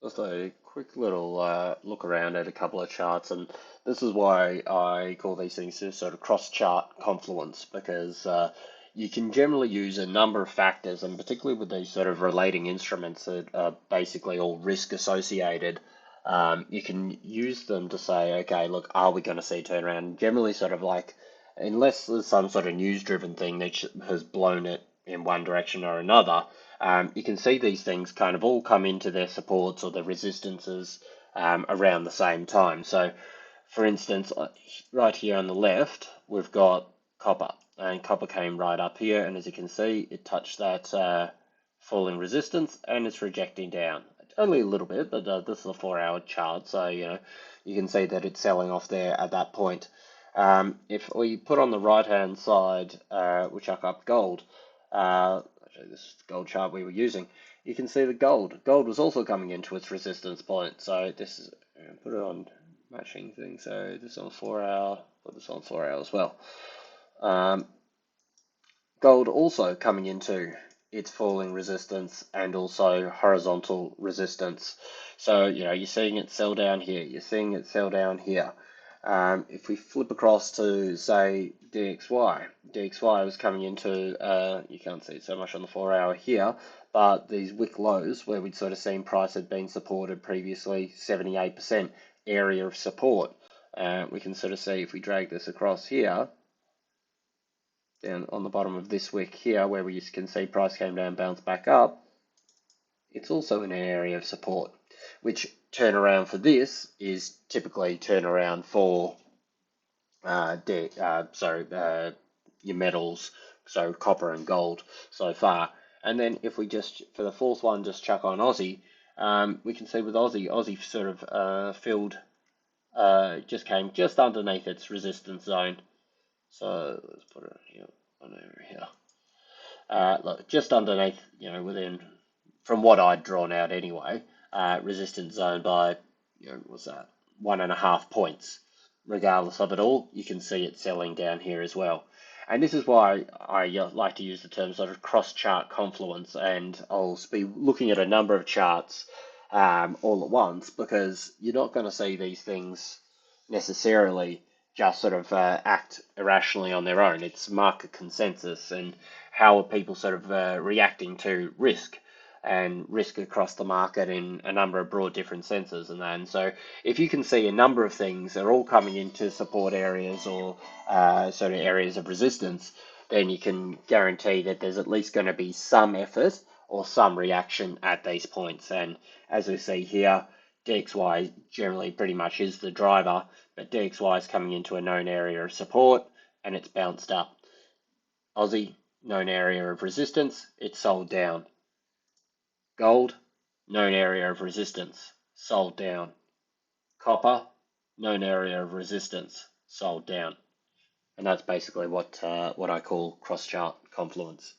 just a quick little look around at a couple of charts, and this is why I call these things sort of cross-chart confluence, because you can generally use a number of factors, and particularly with these sort of relating instruments that are basically all risk associated, you can use them to say, okay, look, are we going to see a turnaround? Generally, sort of like, unless there's some sort of news-driven thing that has blown it in one direction or another, you can see these things kind of all come into their supports or their resistances around the same time. So, for instance, right here on the left, we've got copper, and copper came right up here, and as you can see, it touched that falling resistance, and it's rejecting down. Only a little bit, but this is a 4-hour chart, so you can see that it's selling off there at that point. If we put on the right-hand side, we chuck up gold. This is the gold chart we were using. You can see the gold. Gold was also coming into its resistance point. So this is, put it on matching thing. So this on 4-hour, put this on 4-hour as well. Gold also coming into its falling resistance and also horizontal resistance. So, you're seeing it sell down here. You're seeing it sell down here. If we flip across to, say, DXY was coming into, you can't see it so much on the 4-hour here, but these wick lows where we'd sort of seen price had been supported previously, 78% area of support. We can sort of see if we drag this across here, down on the bottom of this wick here, where we can see price came down, bounced back up, it's also in an area of support, which turnaround for this is typically turnaround for your metals, so copper and gold so far. And then if we just, for the fourth one, just chuck on Aussie, we can see with Aussie sort of just came just underneath its resistance zone. So let's put it here, on over here. Look, just underneath, within, from what I'd drawn out anyway, resistance zone by, what's that, 1.5 points. Regardless of it all, you can see it selling down here as well. And this is why I like to use the term sort of cross-chart confluence, and I'll be looking at a number of charts all at once, because you're not going to see these things necessarily just sort of act irrationally on their own. It's market consensus and how are people sort of reacting to risk, and risk across the market in a number of broad different senses and that. And so if you can see a number of things that are all coming into support areas or sort of areas of resistance, then you can guarantee that there's at least going to be some effort or some reaction at these points. And as we see here, DXY generally pretty much is the driver, but DXY is coming into a known area of support and it's bounced up. Aussie, known area of resistance, it's sold down. Gold, known area of resistance, sold down. Copper, known area of resistance, sold down. And that's basically what I call cross-chart confluence.